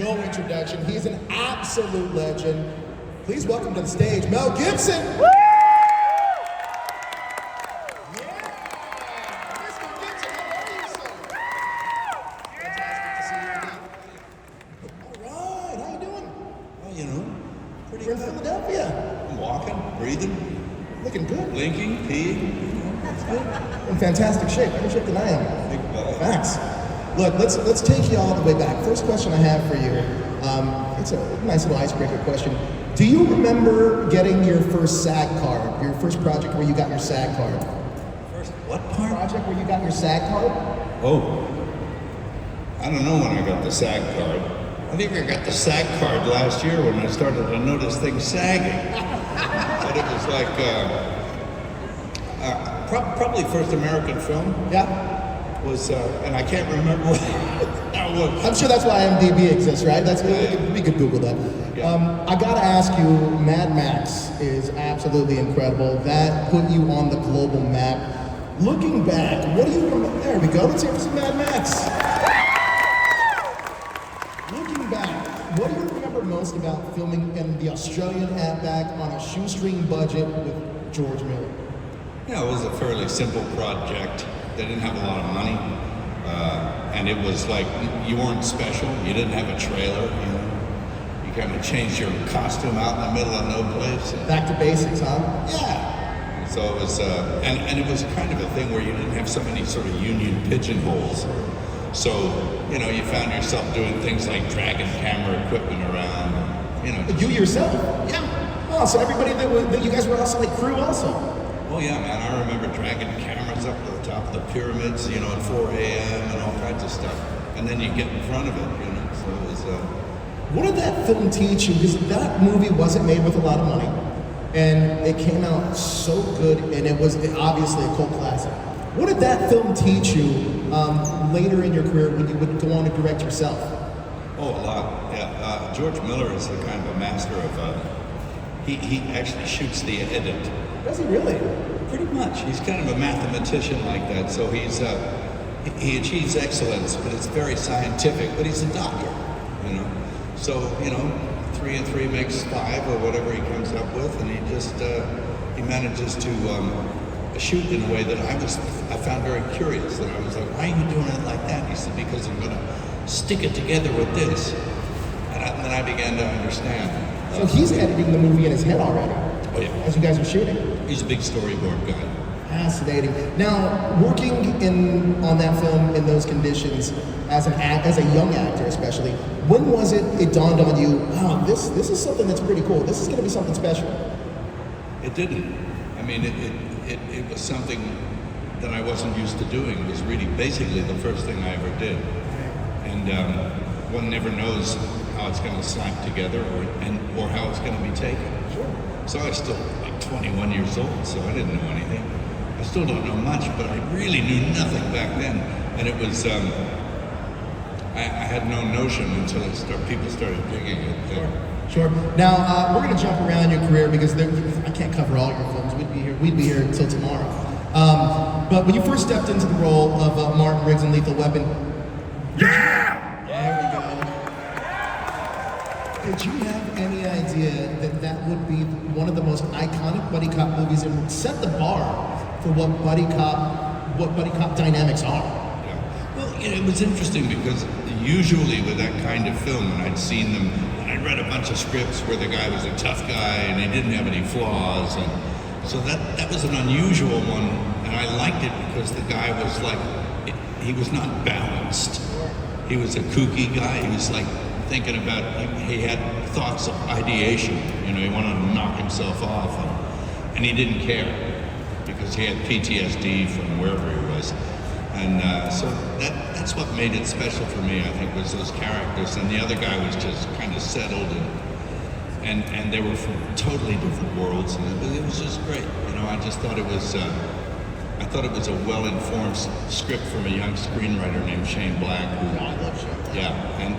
no introduction. He's an absolute legend. Please welcome to the stage, Mel Gibson. Woo! We're in Philadelphia. I'm walking, breathing, looking good, blinking, peeing. That's good. In fantastic shape. Better shape than I am. Big ball. Facts. Look, let's take you all the way back. First question I have for you. It's a nice little icebreaker question. Do you remember getting your first SAG card? Your first project where you got your SAG card? First what part? Project where you got your SAG card? Oh, I don't know when I got the SAG card. I think I got the SAG card last year when I started to notice things sagging. But it was like, probably first American film. Yeah. Was, and I can't remember what that was. I'm sure that's why IMDb exists, right? That's we could Google that. Yeah. I gotta ask you, Mad Max is absolutely incredible. That put you on the global map. Looking back, what do you remember? There we go. Let's hear for some Mad Max. What do you remember most about filming in the Australian outback on a shoestring budget with George Miller? Yeah, it was a fairly simple project. They didn't have a lot of money, and it was like you weren't special. You didn't have a trailer. You know, you kind of changed your costume out in the middle of no place. Back to basics, huh? Yeah. So it was, and it was kind of a thing where you didn't have so many sort of union pigeonholes. So, you know, you found yourself doing things like dragging camera equipment around, you know. You yourself? Yeah. Oh, so everybody that you guys were also like crew also? Oh yeah, man, I remember dragging cameras up to the top of the pyramids, you know, at 4 a.m. and all kinds of stuff. And then you get in front of it, you know, so it was... What did that film teach you? Because that movie wasn't made with a lot of money. And it came out so good, and it was obviously a cult classic. What did that film teach you later in your career when you would go on to direct yourself? Oh, a lot, yeah. George Miller is a kind of a master of, he actually shoots the edit. Does he really? Pretty much. He's kind of a mathematician like that, so he's, he achieves excellence, but it's very scientific, but he's a doctor, you know? So, you know, 3 and 3 makes 5 or whatever he comes up with, and he just, he manages to, shoot in a way that I found very curious. That I was like, why are you doing it like that? He said, because I'm gonna stick it together with this. And then I began to understand. So he's editing the movie in his head already. Oh yeah. As you guys are shooting. He's a big storyboard guy. Fascinating. Now, working on that film in those conditions, as a young actor especially, when was it dawned on you, wow, this is something that's pretty cool. This is gonna be something special? It didn't. I mean, it was something that I wasn't used to doing. It was really basically the first thing I ever did. And one never knows how it's going to slap together or how it's going to be taken. Sure. So I was still like 21 years old, so I didn't know anything. I still don't know much, but I really knew nothing back then. And it was, I had no notion until people started digging it. Sure. Now, we're going to jump around your career because I can't cover all your films. We'd be here until tomorrow. But when you first stepped into the role of Martin Riggs in Lethal Weapon... Yeah! There we go. Did you have any idea that would be one of the most iconic buddy cop movies and would set the bar for what buddy cop dynamics are? Yeah. Well, you know, it was interesting because usually with that kind of film, and I'd seen them, and I'd read a bunch of scripts where the guy was a tough guy and he didn't have any flaws, and so that was an unusual one, and I liked it because the guy was like, he was not balanced. He was a kooky guy. He was like thinking about, he had thoughts of ideation, you know, he wanted to knock himself off, and he didn't care because he had PTSD from wherever he was. And so that's what made it special for me, I think, was those characters. And the other guy was just kind of settled, and they were from totally different worlds, and it was just great. You know, I just thought it was, I thought it was a well-informed script from a young screenwriter named Shane Black. I love Shane Black. Yeah, and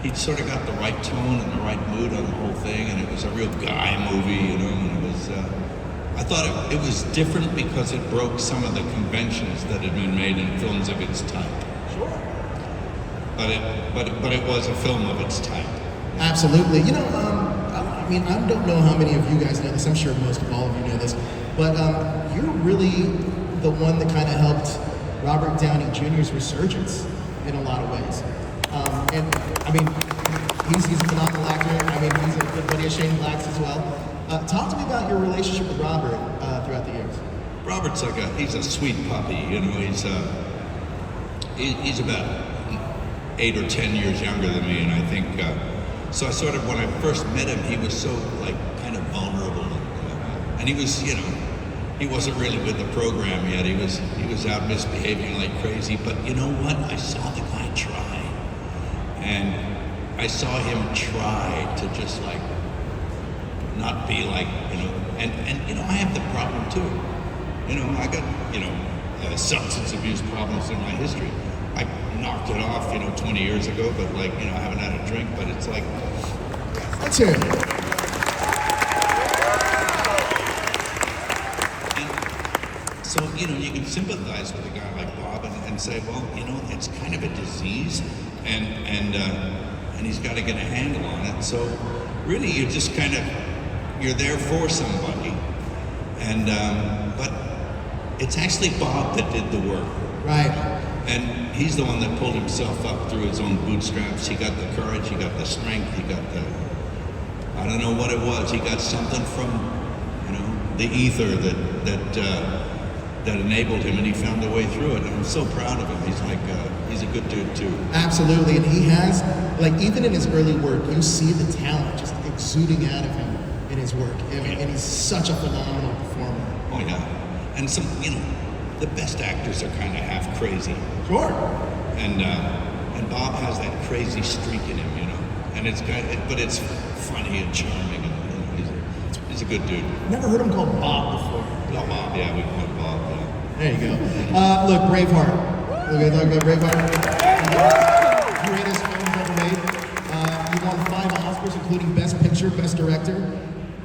he sort of got the right tone and the right mood on the whole thing, and it was a real guy movie, you know, and it was, I thought it was different because it broke some of the conventions that had been made in films of its type. Sure. but it was a film of its type. Absolutely. You know, I mean, I don't know how many of you guys know this. I'm sure most of all of you know this, but you're really the one that kind of helped Robert Downey Jr.'s resurgence in a lot of ways. And I mean, he's a phenomenal actor. I mean, he's a good buddy of Shane Black's as well. Talk to me about your relationship with Robert throughout the years. Robert's he's a sweet puppy. You know, he's about 8 or 10 years younger than me, and I think so. I sort of, when I first met him, he was so like kind of vulnerable, and he was, you know, he wasn't really with the program yet. He was out misbehaving like crazy. But you know what? I saw the guy try, and I saw him try to just like not be like, you know, and you know, I have the problem too. You know, I got, you know, substance abuse problems in my history. I knocked it off, you know, 20 years ago, but like, you know, I haven't had a drink, but it's like... Let's hear it. And so, you know, you can sympathize with a guy like Bob and say, well, you know, it's kind of a disease, and he's got to get a handle on it. So really, you're just kind of, you're there for somebody, and but it's actually Bob that did the work. Right. And he's the one that pulled himself up through his own bootstraps. He got the courage, he got the strength, he got the, I don't know what it was. He got something from, you know, the ether that enabled him, and he found a way through it. And I'm so proud of him. He's like, he's a good dude too. Absolutely, and he has, like, even in his early work, you see the talent just exuding out of him in his work. And he's such a phenomenal performer. Oh yeah, and some, you know, the best actors are kind of half crazy. Sure. And Bob has that crazy streak in him, you know. And it's kind of, but it's funny and charming, and you know, he's a good dude. Never heard him called Bob before. Oh, Bob, yeah, we call him Bob. Yeah. There you go. Look, Braveheart. We're going to talk about Braveheart. Greatest film ever made. You won 5 Oscars, including Best Picture, Best Director.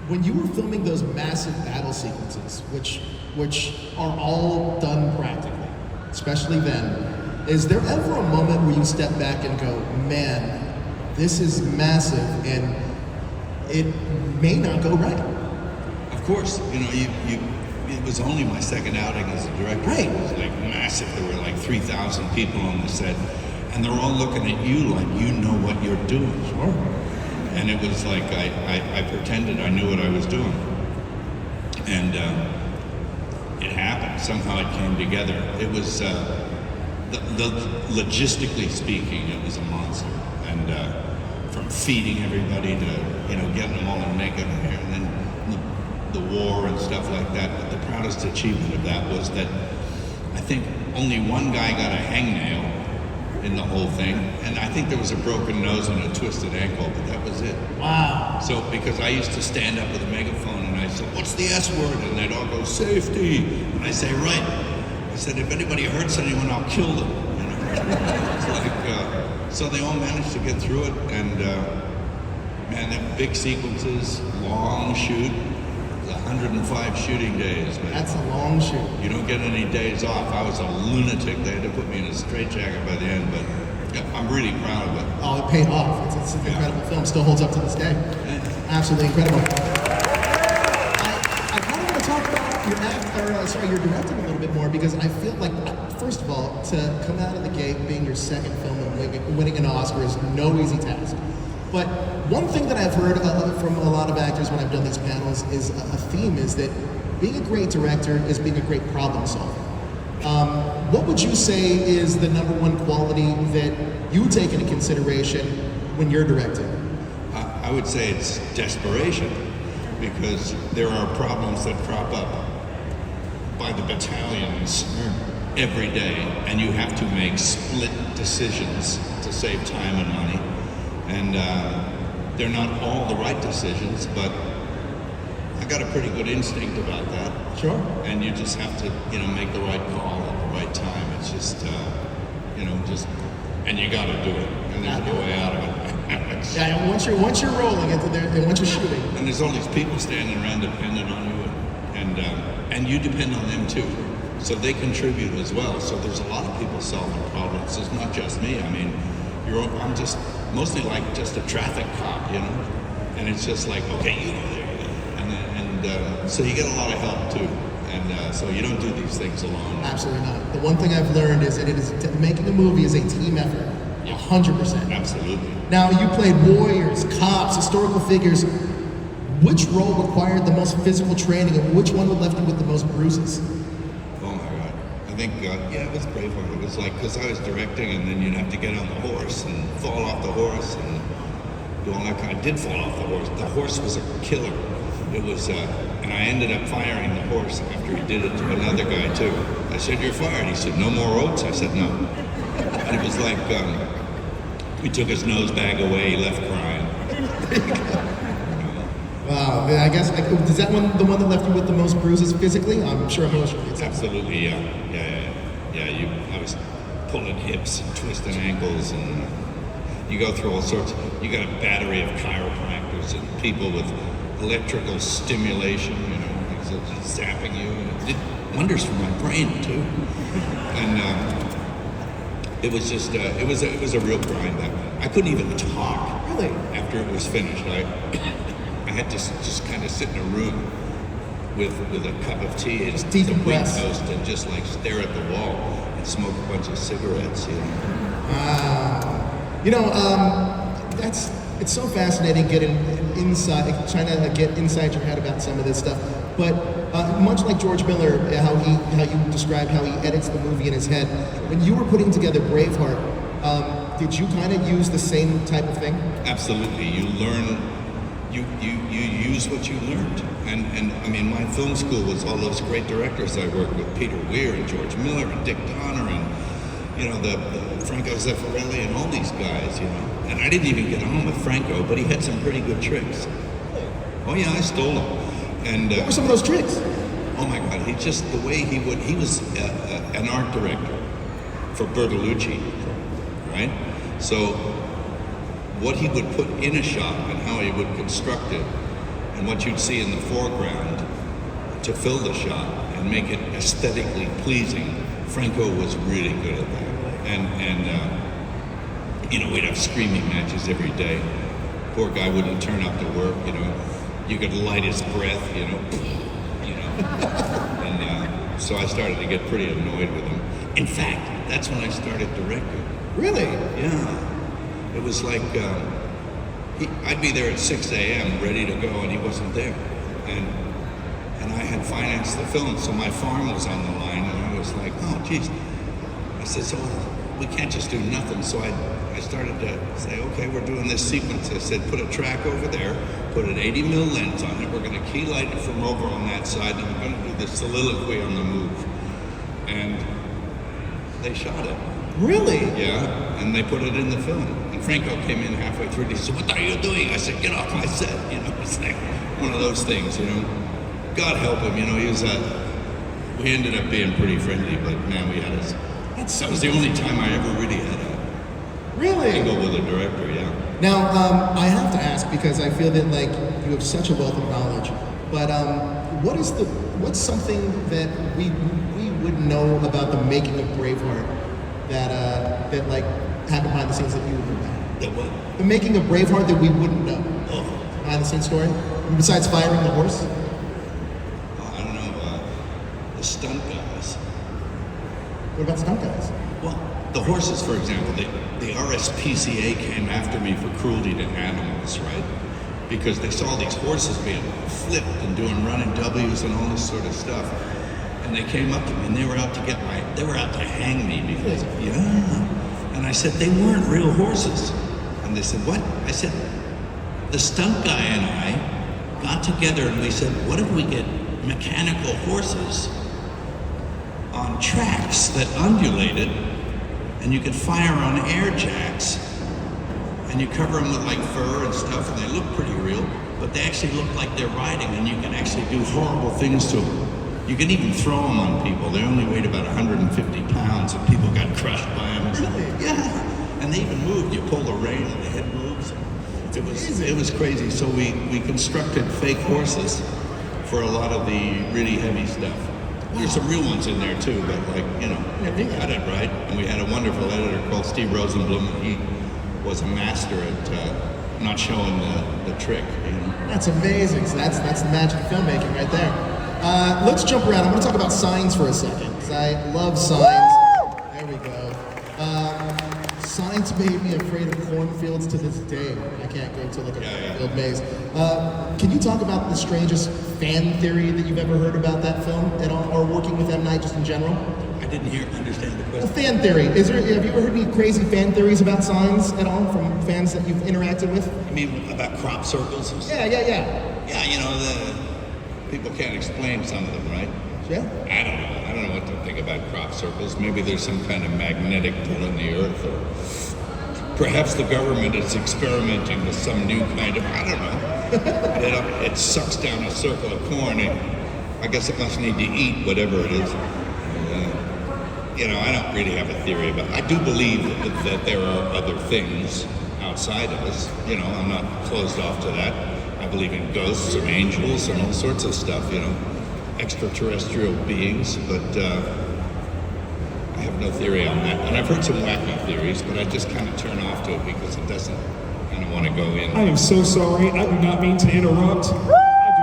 When you were filming those massive battle sequences, which are all done practically, especially then, is there ever a moment where you step back and go, man, this is massive and it may not go right? Of course, you know, it was only my second outing as a director. Right. It was like massive. There were like 3,000 people on the set, and they're all looking at you like you know what you're doing. Sure. And it was like I pretended I knew what I was doing. And it happened. Somehow it came together. It was, logistically speaking, it was a monster. And from feeding everybody to, you know, getting them all in makeup and then the war and stuff like that. But the proudest achievement of that was that I think only one guy got a hangnail in the whole thing, and I think there was a broken nose and a twisted ankle, but that was it. Wow. So, because I used to stand up with a megaphone and I said, what's the S word? And they'd all go, safety. And I say, right. I said, if anybody hurts anyone, I'll kill them. You know? It's like, so they all managed to get through it, and man, that big sequences, long shoot, 105 shooting days. Man. That's a long shoot. You don't get any days off. I was a lunatic. They had to put me in a straitjacket by the end, but yeah, I'm really proud of it. Oh, it paid off. It's an incredible film. Still holds up to this day. Absolutely incredible. I kind of want to talk about your directing a little bit more, because I feel like, first of all, to come out of the gate being your second film and winning an Oscar is no easy task. But one thing that I've heard from a lot of actors when I've done these panels is a theme is that being a great director is being a great problem solver. What would you say is the #1 quality that you take into consideration when you're directing? I would say it's desperation, because there are problems that crop up by the battalions every day, and you have to make split decisions to save time and money. And they're not all the right decisions, but I got a pretty good instinct about that. Sure. And you just have to, you know, make the right call at the right time. It's just, you know, and you got to do it, and there's no way out of it. Yeah, and once you're rolling into there, and once you're shooting, and there's all these people standing around dependent on you, and you depend on them too. So they contribute as well. So there's a lot of people solving problems. It's not just me. I mean, I'm just mostly like just a traffic cop, you know, and it's just like, okay, you go there, you go there. And so you get a lot of help too, and so you don't do these things alone. Absolutely not. The one thing I've learned is that making a movie is a team effort, 100%. Absolutely. Now, you played warriors, cops, historical figures. Which role required the most physical training, and which one left you with the most bruises? Oh my God. I think, yeah, it was Braveheart. It was like, because I was directing, and then you'd have to get on the horse and fall off the horse and do all that kind. I did fall off the horse. The horse was a killer. It was, and I ended up firing the horse after he did it to another guy too. I said, "You're fired." He said, "No more oats?" I said, "No." And it was like, we took his nose bag away, he left crying. Wow, I guess, is that the one that left you with the most bruises physically? I'm sure emotionally. It's Absolutely, yeah. I was pulling hips and twisting ankles, and you go through all sorts. You got a battery of chiropractors and people with electrical stimulation, you know, zapping you, and it did wonders for my brain too. And it was just, it was a real grind. I couldn't even talk. Really? After it was finished, I had to just kind of sit in a room with a cup of tea and some wheat toast and just like stare at the wall and smoke a bunch of cigarettes, you know. You know, it's so fascinating getting inside, trying to get inside your head about some of this stuff. But much like George Miller, how you described how he edits the movie in his head, when you were putting together Braveheart, did you kind of use the same type of thing? Absolutely. You learn. You use what you learned, and I mean, my film school was all those great directors I worked with: Peter Weir and George Miller and Dick Donner, and you know the Franco Zeffirelli and all these guys, you know. And I didn't even get on with Franco, but he had some pretty good tricks. Oh yeah, I stole them. And what were some of those tricks? Oh my God, the way he was an art director for Bertolucci, right? So what he would put in a shot and how he would construct it and what you'd see in the foreground to fill the shot and make it aesthetically pleasing, Franco was really good at that. And you know, we'd have screaming matches every day. Poor guy wouldn't turn up to work, you know. You could light his breath, you know. And so I started to get pretty annoyed with him. In fact, that's when I started directing. Really? Yeah. It was like, I'd be there at 6 a.m. ready to go, and he wasn't there. And I had financed the film, so my farm was on the line, and I was like, oh, geez. I said, so we can't just do nothing. So I started to say, okay, we're doing this sequence. I said, put a track over there, put an 80 mil lens on it. We're going to key light it from over on that side, and we're going to do this soliloquy on the move. And they shot it. Really? Yeah, and they put it in the film. And Franco came in halfway through and he said, what are you doing? I said, get off my set. You know, it's like one of those things, you know. God help him, you know, he was we ended up being pretty friendly, but man, we had us. That was the only time I ever really had a angle with a director, yeah. Now, I have to ask, because I feel that like you have such a wealth of knowledge, but what's something that we wouldn't know about the making of Braveheart that like happened behind the scenes that you would know? The what? The making of Braveheart that we wouldn't know. Oh. Behind the scenes story? Besides firing the horse? I don't know, the stunt guys. What about stunt guys? Well, the horses, for example, the RSPCA came after me for cruelty to animals, right? Because they saw these horses being flipped and doing running W's and all this sort of stuff. And they came up to me and they were out to hang me because, yeah. And I said, they weren't real horses. And they said, what? I said, the stunt guy and I got together and we said, what if we get mechanical horses on tracks that undulated, and you could fire on air jacks, and you cover them with like fur and stuff, and they look pretty real, but they actually look like they're riding, and you can actually do horrible things to them. You can even throw them on people. They only weighed about 150 pounds, and people got crushed by them. Really? Yeah. And they even moved. You pull the rein, and the head moves. It was crazy. So we constructed fake horses for a lot of the really heavy stuff. There's some real ones in there too, but like, you know, we got it right. And we had a wonderful editor called Steve Rosenblum, and was a master at not showing the trick. You know? That's amazing. So that's the magic of filmmaking right there. Let's jump around. I'm going to talk about signs for a second because I love signs. There we go. Signs made me afraid of cornfields to this day. I can't go to like a cornfield maze. Can you talk about the strangest fan theory that you've ever heard about that film at all, or working with M. Night just in general? I didn't understand the question. A fan theory. Have you ever heard any crazy fan theories about signs at all from fans that you've interacted with? You mean about crop circles? Yeah. Yeah, you know, people can't explain some of them, right? Yeah. I don't know what to think about crop circles. Maybe there's some kind of magnetic pull in the earth, or perhaps the government is experimenting with some new kind of, I don't know. It sucks down a circle of corn. I guess it must need to eat whatever it is. You know, I don't really have a theory about it. I do believe that there are other things outside of us. You know, I'm not closed off to that. I believe in ghosts and angels and all sorts of stuff, you know, extraterrestrial beings, but I have no theory on that. And I've heard some wacky theories, but I just kind of turn off to it because it doesn't kind of want to go in. I am so sorry. I do not mean to interrupt. I do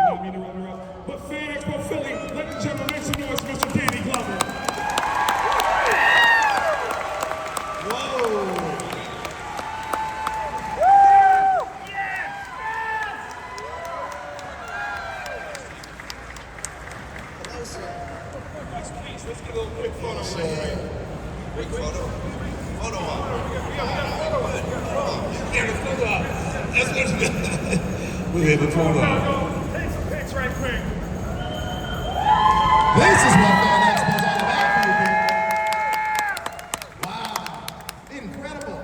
not mean to interrupt. But Fan Expo Philly, ladies and gentlemen, make some noise, Mr. Danny Glover. Let's get a little quick photo. Quick photo? Photo op. Get a photo op. That's what's good. We have a photo op. Take some pics right quick. This is what Fan Expo's all about, people. Wow. Incredible.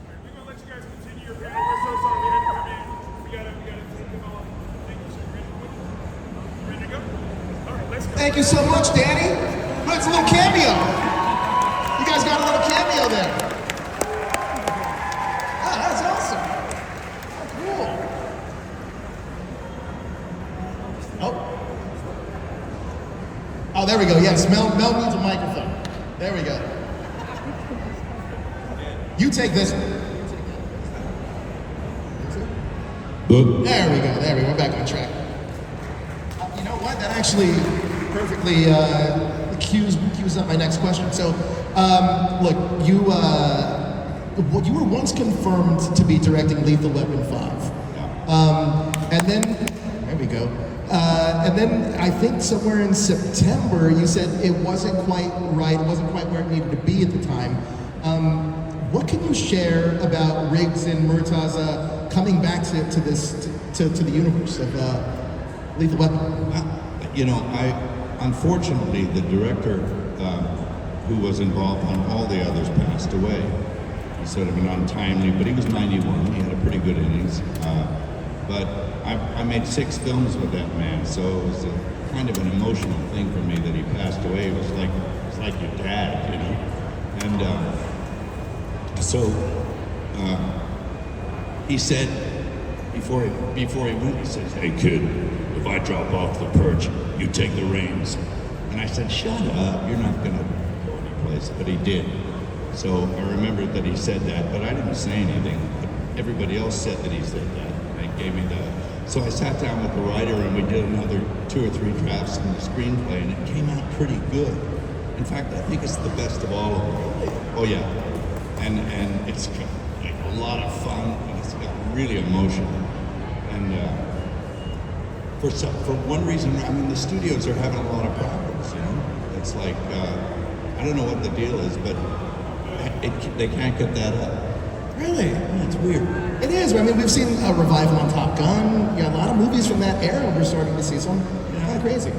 We're going to let you guys continue your panel. We're so sorry we had to come in. We got to take them all. Thank you, sir. Ready to go? All right, let's go. Thank you so much, Danny. Look, it's a little cameo. You guys got a little cameo there. Ah, that's awesome. Oh, cool. Oh, there we go. Yes, Mel needs a microphone. There we go. You take this one. There we go. We're back on track. You know what? That actually perfectly cues up my next question. So, look, you were once confirmed to be directing Lethal Weapon 5. And then, there we go. And then I think somewhere in September, you said it wasn't quite right, it wasn't quite where it needed to be at the time. What can you share about Riggs and Murtaza coming back to the universe of Lethal Weapon? You know, unfortunately, the director who was involved on all the others passed away. He's sort of an untimely, but he was 91. He had a pretty good innings. But I made 6 films with that man, so it was kind of an emotional thing for me that he passed away. It was like your dad, you know. And so he said before he went, he says, "Hey kid, if I drop off the perch, you take the reins." And I said, "Shut up, you're not gonna go anyplace." But he did. So I remembered that he said that, but I didn't say anything. But everybody else said that he said that. And it gave me the. So I sat down with the writer and we did another 2 or 3 drafts in the screenplay, and it came out pretty good. In fact, I think it's the best of all of them. Oh yeah, and it's got like a lot of fun, and it's got really emotion. And for one reason, I mean, the studios are having a lot of problems. You know, it's like I don't know what the deal is, but they can't get that up. Really? Yeah, it's weird. It is. I mean, we've seen a revival on Top Gun. A lot of movies from that era. We're starting to see some. Kind of crazy.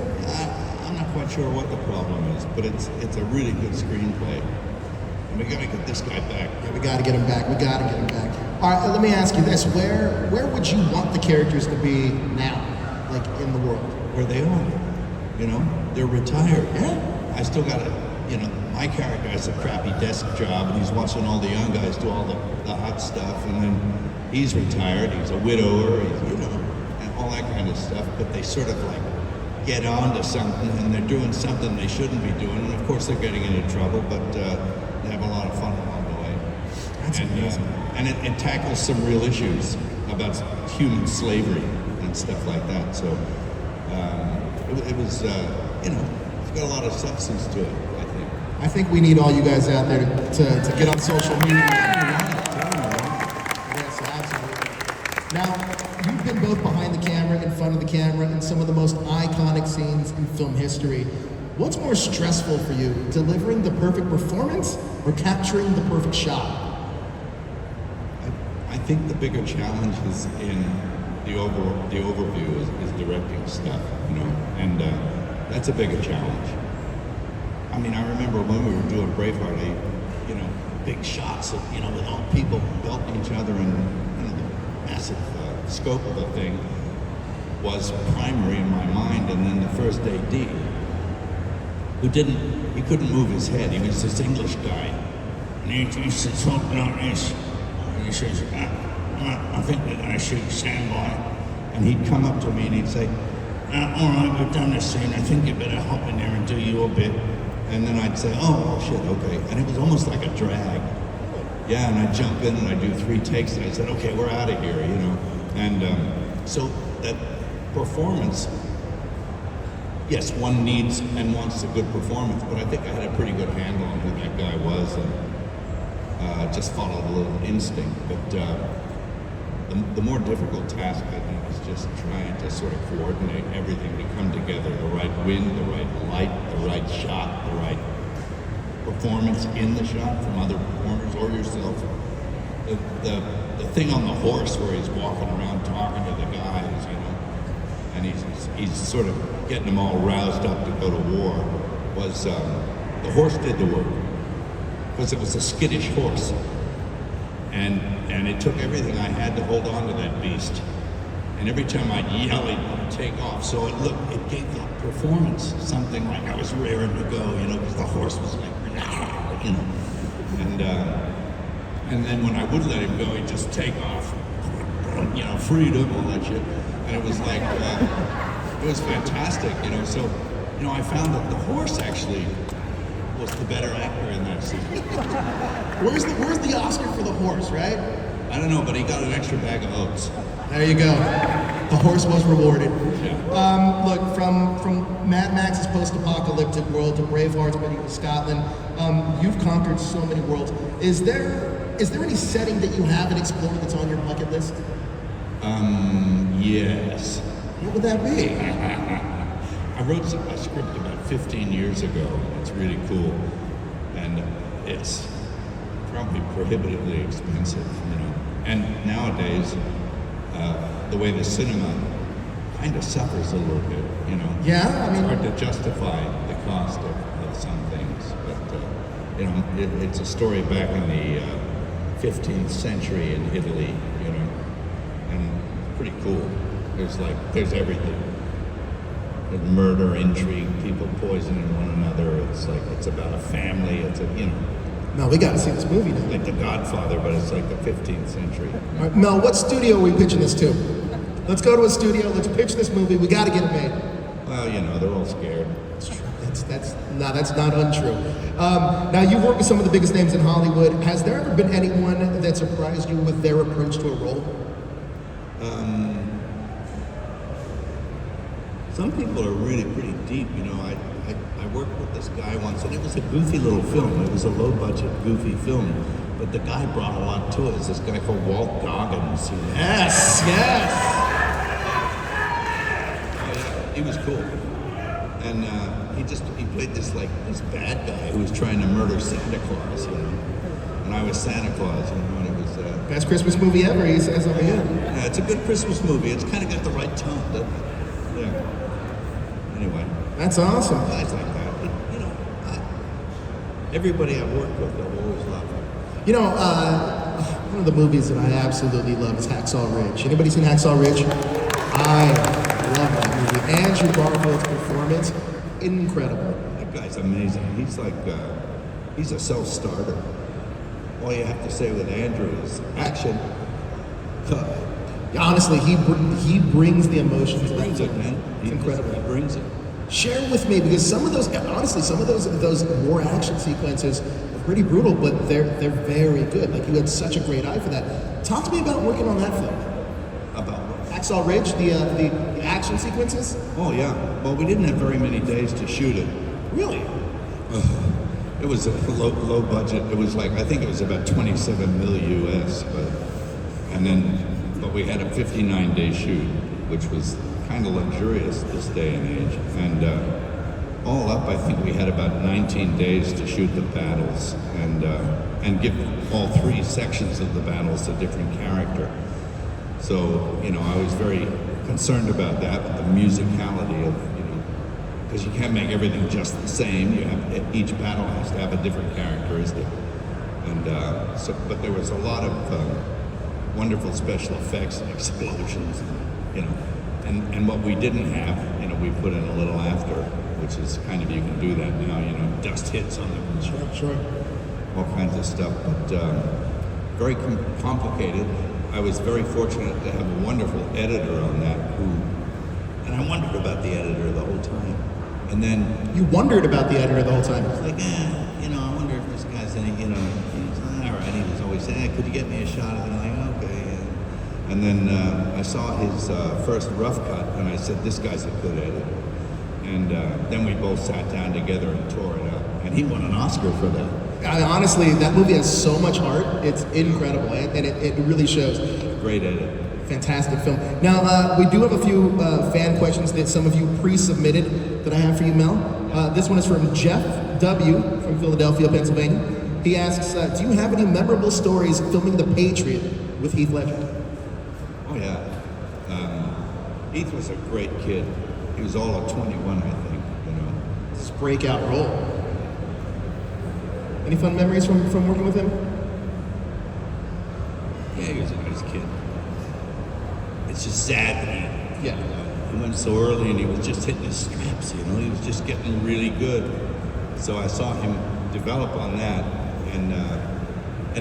I'm not quite sure what the problem is, but it's a really good screenplay. And we gotta get this guy back. Yeah, we got to get him back. All right, let me ask you this: Where would you want the characters to be now, like in the world? Where they are, you know, they're retired. Yeah. I still gotta, you know, my character has a crappy desk job, and he's watching all the young guys do all the hot stuff, and then he's retired. He's a widower, you know, and all that kind of stuff. But they sort of like get on to something, and they're doing something they shouldn't be doing, and of course they're getting into trouble, but they have a lot of fun along the way. And it tackles some real issues about human slavery and stuff like that. So it was, it's got a lot of substance to it, I think. I think we need all you guys out there to get on social media. Yes, absolutely. Now, you've been both behind the camera, in front of the camera, in some of the most iconic scenes in film history. What's more stressful for you, delivering the perfect performance or capturing the perfect shot? I think the bigger challenge is in the overview is directing stuff, and that's a bigger challenge. I mean, I remember when we were doing Braveheart, big shots of, with all people belting each other, and the massive scope of the thing was primary in my mind. And then the first AD, he couldn't move his head. He was this English guy, and he said something like this. And he says, I think they're going to shoot, stand by. And he'd come up to me and he'd say, all right, we've done this scene. I think you better hop in there and do your bit. And then I'd say, oh shit, okay. And it was almost like a drag. Yeah, and I'd jump in and I'd do 3 takes and I said, okay, we're out of here, And so that performance, yes, one needs and wants a good performance, but I think I had a pretty good handle on who that guy was, and just followed a little instinct. But the more difficult task, I think, is just trying to sort of coordinate everything to come together. The right wind, the right light, the right shot, the right performance in the shot from other performers or yourself. The thing on the horse where he's walking around talking to the guys, and he's sort of getting them all roused up to go to war, was the horse did the work, because it was a skittish horse, and it took everything I had to hold on to that beast, and every time I'd yell he'd take off, so it gave the performance something like I was raring to go, because the horse was like, and then when I would let him go, he'd just take off, freedom, all that shit. And it was like, it was fantastic, So, I found that the horse actually was the better actor in that scene. Where's the Oscar for the horse, right? I don't know, but he got an extra bag of oats. There you go. The horse was rewarded. Yeah. Look, from Mad Max's post-apocalyptic world to Braveheart's medieval Scotland, you've conquered so many worlds. Is there any setting that you haven't explored that's on your bucket list? Yes. What would that be? I wrote a script about 15 years ago, and it's really cool. And it's probably prohibitively expensive, And nowadays, the way the cinema kind of suffers a little bit, Yeah, It's hard to justify the cost of some things, but it's a story back in the 15th century in Italy, and pretty cool. There's everything. There's murder, intrigue, people poisoning one another. It's about a family. No, we got to see this movie now. Like The Godfather, but it's like the 15th century. All right, Mel, what studio are we pitching this to? Let's go to a studio. Let's pitch this movie. We got to get it made. Well, they're all scared. That's true. That's not untrue. Now, you've worked with some of the biggest names in Hollywood. Has there ever been anyone that surprised you with their approach to a role? Some people are really pretty deep. I worked with this guy once, and it was a goofy little film. It was a low-budget, goofy film, but the guy brought a lot to it. It's this guy called Walt Goggins. Yes. Oh, yeah, he was cool, and he played this bad guy who was trying to murder Santa Claus, And I was Santa Claus, and it was Best Christmas movie ever, he says over here. Yeah, it's a good Christmas movie. It's kind of got the right tone. Yeah. Anyway. That's awesome. Guys like that. Everybody I've worked with, I've always loved. One of the movies that I absolutely love is Hacksaw Ridge. Anybody seen Hacksaw Ridge? I love that movie. Andrew Garfield's performance, incredible. That guy's amazing. He's a self-starter. All you have to say with Andrew is action, cut. Honestly, he brings the emotion to Brings that it, man. It's incredible. He brings it. Share with me, because some of those more action sequences pretty brutal, but they're very good. Like, you had such a great eye for that. Talk to me about working on that film. About what? Hacksaw Ridge, the action sequences. Oh yeah. Well, we didn't have very many days to shoot it. Really? It was a low budget. It was like, I think it was about 27 million US, but we had a 59-day shoot, which was kind of luxurious this day and age. And all up, I think we had about 19 days to shoot the battles and give all three sections of the battles a different character. So, I was very concerned about that, the musicality of, because you can't make everything just the same. Each battle has to have a different characteristic. And but there was a lot of wonderful special effects and explosions, and what we didn't have, we put in a little after, which is kind of, you can do that now, dust hits on them. Sure. All kinds of stuff, but very complicated. I was very fortunate to have a wonderful editor on that and I wondered about the editor the whole time. And then You wondered about the editor the whole time. it's like, I wonder if this guy's any, he's all right. He was always saying, could you get me a shot of it? I'm like, okay. And then I saw his first rough cut, and I said, this guy's a good editor. And then we both sat down together and tore it up. And he won an Oscar for that. Honestly, that movie has so much heart. It's incredible, and it really shows. Great edit. Fantastic film. Now, we do have a few fan questions that some of you pre-submitted that I have for you, Mel. This one is from Jeff W. from Philadelphia, Pennsylvania. He asks, do you have any memorable stories filming The Patriot with Heath Ledger? Oh, yeah. Heath was a great kid. He was all of 21, I think, This breakout role. Any fun memories from working with him? Yeah, he was a nice kid. It's just sad that he went so early and he was just hitting his straps, he was just getting really good. So I saw him develop on that, and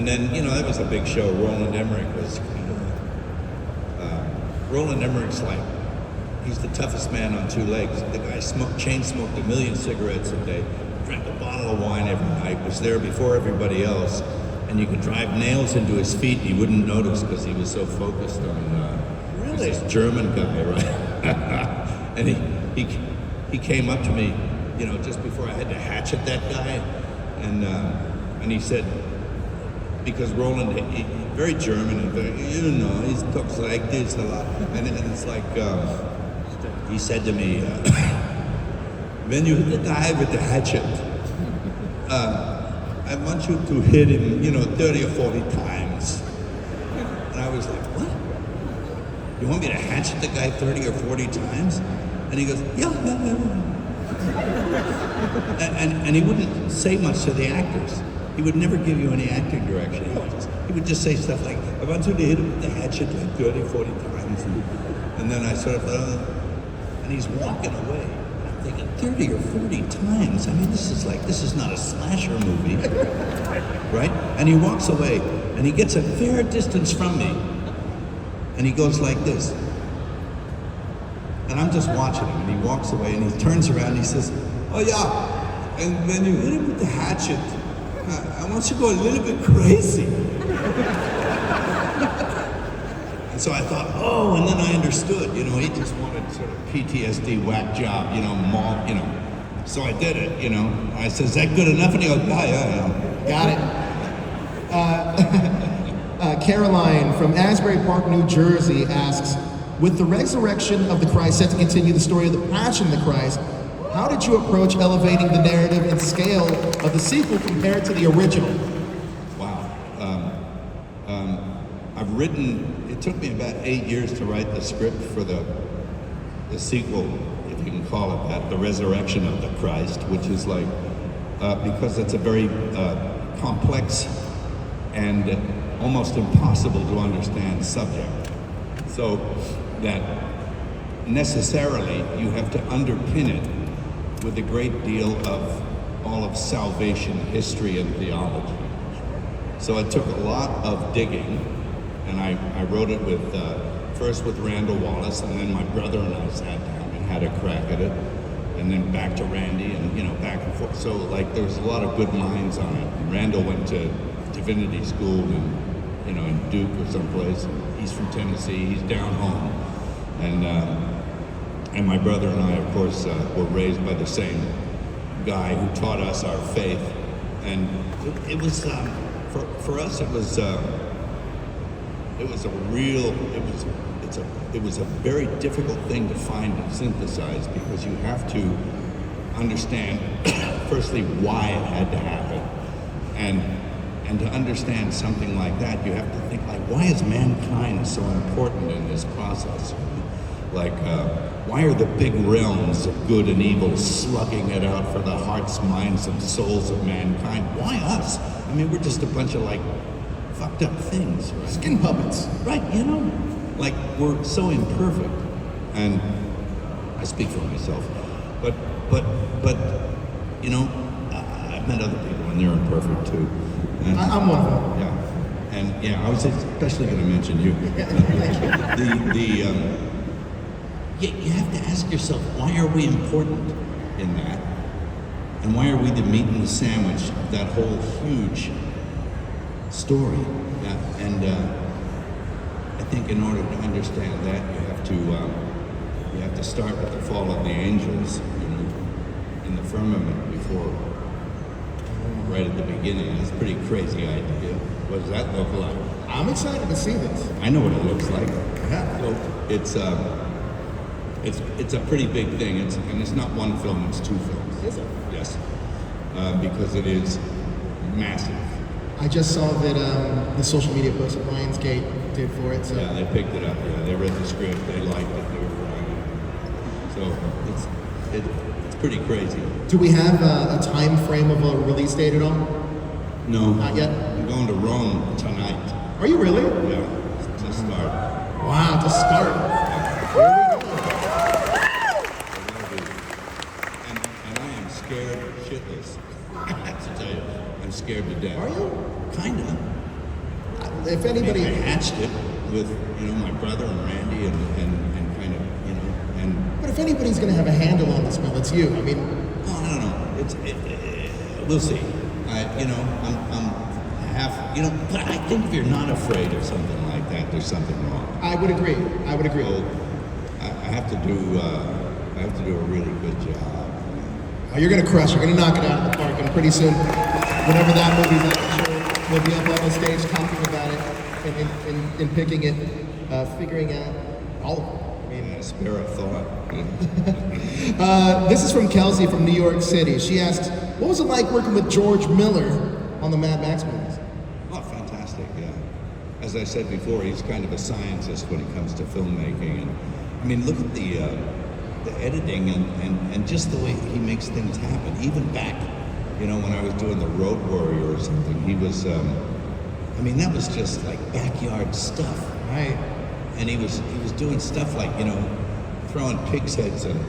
then that was a big show. Roland Emmerich was kind of Roland Emmerich's like, he's the toughest man on two legs. The guy chain smoked 1 million cigarettes a day, drank a bottle of wine every night, was there before everybody else, and you could drive nails into his feet and he wouldn't notice because he was so focused on this German guy, right? And he came up to me, just before I had to hatchet that guy, and he said, because Roland, very German and very, he talks like this a lot, and it's like, he said to me, when you hit the guy with the hatchet, I want you to hit him, 30 or 40 times. And I was like, what? You want me to hatchet the guy 30 or 40 times? And he goes, yeah. And he wouldn't say much to the actors. He would never give you any acting direction. He would just say stuff like, I want you to hit him with the hatchet like 30, 40 times. And then I sort of thought, and he's walking away. I'm thinking, 30 or 40 times? I mean, this is not a slasher movie, right? And he walks away, and he gets a fair distance from me, and he goes like this. And I'm just watching him, and he walks away, and he turns around, and he says, oh yeah, and when you hit him with the hatchet, I want you to go a little bit crazy. And so I thought, oh, and then I understood, he just wanted sort of PTSD whack job, So I did it, I said, is that good enough? And he goes, yeah. Got it. Caroline from Asbury Park, New Jersey asks, with the resurrection of the Christ set to continue the story of the Passion of the Christ, how did you approach elevating the narrative and scale of the sequel compared to the original? Wow. I've written, it took me about 8 years to write the script for the sequel, if you can call it that, The Resurrection of the Christ, which is like, because it's a very complex and almost impossible to understand subject. So that necessarily you have to underpin it with a great deal of all of salvation history and theology. So it took a lot of digging, and I wrote it with first with Randall Wallace, and then my brother and I sat down and had a crack at it. and then back to Randy, and back and forth. So like there was a lot of good minds on it. And Randall went to divinity school in Duke or someplace. He's from Tennessee. He's down home, and my brother and I, of course, were raised by the same guy who taught us our faith, and it was for us. It was a very difficult thing to find and synthesize, because you have to understand firstly why it had to happen, and to understand something like that, you have to think like, why is mankind so important in this process? Like, why are the big realms of good and evil slugging it out for the hearts, minds, and souls of mankind? Why us? I mean, we're just a bunch of like fucked up things, right? Skin puppets. Right, like we're so imperfect. And I speak for myself, but I've met other people and they're imperfect too. And, I'm one of them. Yeah, and I was especially going to mention you. You have to ask yourself, why are we important in that? And why are we the meat in the sandwich of that whole huge story? Yeah, and I think in order to understand that, you have to start with the fall of the angels, in the firmament before, right at the beginning. It's a pretty crazy idea. What does that look like? I'm excited to see this. I know what it looks like. Yeah. So it's a pretty big thing. And it's not one film; it's two films. Is it? Yes, because it is massive. I just saw that the social media post that Lionsgate did for it. So Yeah, they picked it up. Yeah, they read the script. They liked it. They were proud of it. So it's pretty crazy. do we have a time frame of a release date at all? No, Not yet? I'm going to Rome tonight. Are you really? Yeah, to start. Wow, to start. And I am scared shitless. I have to tell you, I'm scared to death. Are you? Kinda. If I anybody, hatched it with my brother and Randy and kind of and but if anybody's going to have a handle on this, Mel, it's you. I mean, I don't know. We'll see. I'm half. But I think if you're not afraid of something like that, there's something wrong. I would agree. So I have to do. I have to do a really good job. Oh, you're going to crush. You're going to knock it out of the park, and pretty soon, whenever that movie's out, I'm sure we'll be up on the stage talking about it and picking it, figuring out all of it. Spare a thought. This is from Kelsey from New York City. She asked, what was it like working with George Miller on the Mad Max movies? Oh, fantastic! Yeah. As I said before, he's kind of a scientist when it comes to filmmaking, and I mean, look at the editing and just the way he makes things happen. Even back, when I was doing the Road Warrior or something, he was. That was just like backyard stuff. Right. And he was doing stuff like, throwing pig's heads and,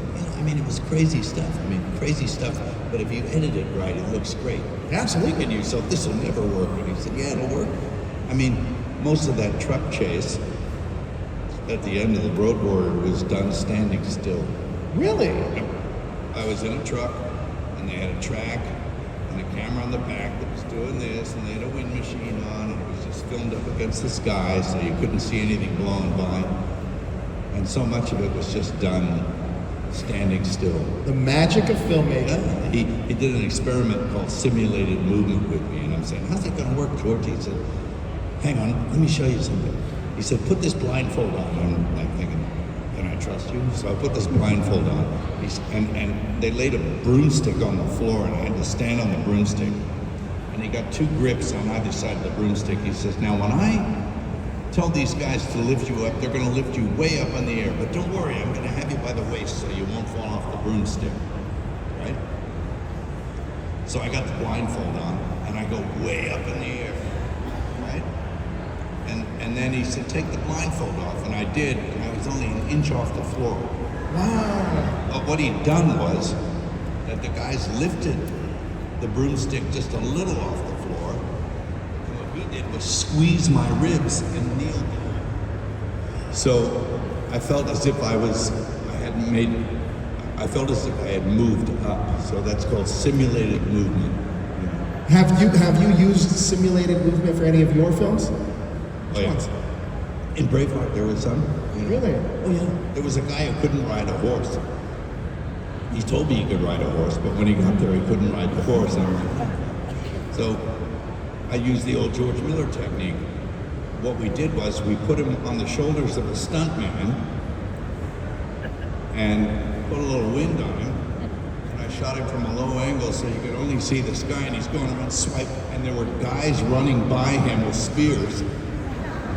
it was crazy stuff. Crazy stuff, but if you edit it right, it looks great. Absolutely. Thinking to yourself, this will never work. And he said, yeah, it'll work. Most of that truck chase at the end of the Road Warrior was done standing still. Really? I was in a truck, and they had a track, and a camera on the back that was doing this, and they had a wind machine on, and it was just filmed up against the sky, so you couldn't see anything blowing by. And so much of it was just done standing still. The magic of filmmaking. He did an experiment called simulated movement with me, and I'm saying, how's that going to work, George? He said, hang on, let me show you something. He said, put this blindfold on. I'm like thinking, can I trust you? So I put this blindfold on, and they laid a broomstick on the floor, and I had to stand on the broomstick. And he got two grips on either side of the broomstick. He says, now when I tell these guys to lift you up, they're going to lift you way up in the air. But don't worry, I'm going to have you by the waist so you won't fall off the broomstick, right? So I got the blindfold on, and I go way up in the air, right? And then he said, take the blindfold off, and I did, and I was only an inch off the floor. Wow. But what he'd done was that the guys lifted the broomstick just a little off the floor, and what he did was squeeze my ribs and kneel down. So I felt as if I hadn't made I felt as if I had moved up. So that's called simulated movement. You know? Have you used simulated movement for any of your films? Oh, yeah. ones? In Braveheart, there was some. You know? Really? Oh yeah. There was a guy who couldn't ride a horse. He told me he could ride a horse, but when he got there, he couldn't ride the horse. And I'm like, oh. So I used the old George Miller technique. What we did was we put him on the shoulders of a stuntman and put a little wind on him. And I shot him from a low angle so you could only see the sky, and he's going around swipe. And there were guys running by him with spears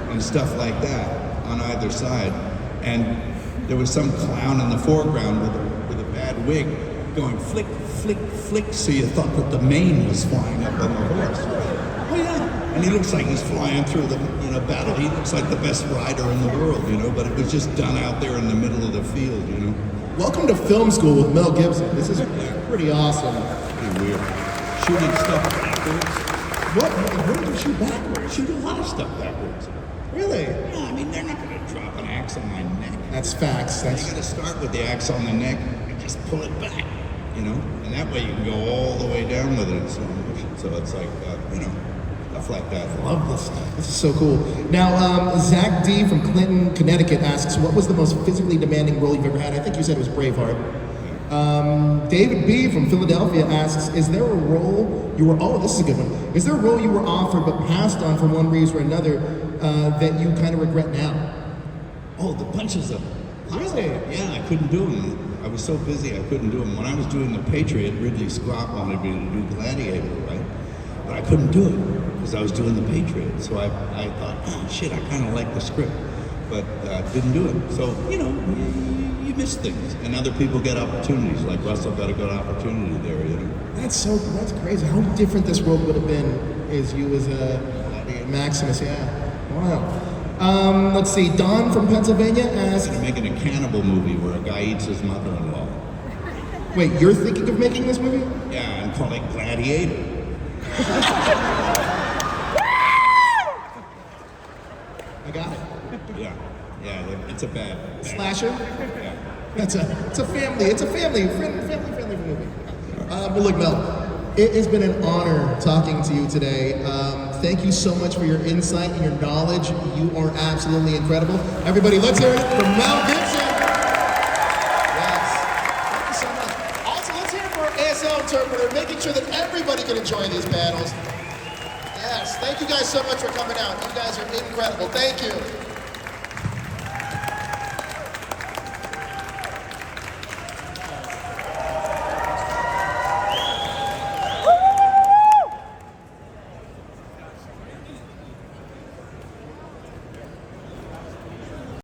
and stuff like that on either side. And there was some clown in the foreground with a bad wig going flick, flick, flick, so you thought that the mane was flying up on the horse. Oh yeah. And he looks like he's flying through the battle. He looks like the best rider in the world, but it was just done out there in the middle of the field, Welcome to film school with Mel Gibson. This is pretty awesome. Pretty weird. Shooting stuff backwards. What did you shoot backwards? Shoot a lot of stuff backwards. Really? Yeah, I mean, they're not going to drop an axe on my neck. That's facts. You got to start with the axe on the neck and just pull it back, and that way you can go all the way down with it in slow motion. So it's like, stuff like that. I love this stuff. This is so cool. Now, Zach D from Clinton, Connecticut asks, what was the most physically demanding role you've ever had? I think you said it was Braveheart. David B from Philadelphia asks, is there a role you were, this is a good one. Is there a role you were offered but passed on for one reason or another that you kind of regret now? Oh, the bunches of them. Really? Yeah, I couldn't do them. I was so busy I couldn't do them. When I was doing The Patriot, Ridley Scott wanted me to do Gladiator, right? But I couldn't do it because I was doing The Patriot. So I thought, oh shit, I kind of like the script, but didn't do it. So, you miss things. And other people get opportunities, like Russell got a good opportunity there, That's crazy. How different this world would have been as you as Maximus, yeah. Wow. Let's see, Don from Pennsylvania asks... They're making a cannibal movie where a guy eats his mother-in-law. Wait, you're thinking of making this movie? Yeah, and call it Gladiator. I got it. Yeah, it's a bad Slasher? Yeah. It's a family friendly movie. Well, look, Mel, it has been an honor talking to you today. Thank you so much for your insight and your knowledge. You are absolutely incredible. Everybody, let's hear it from Mel Gibson. Yes, thank you so much. Also, let's hear it for our ASL interpreter, making sure that everybody can enjoy these battles. Yes, thank you guys so much for coming out. You guys are incredible. Thank you.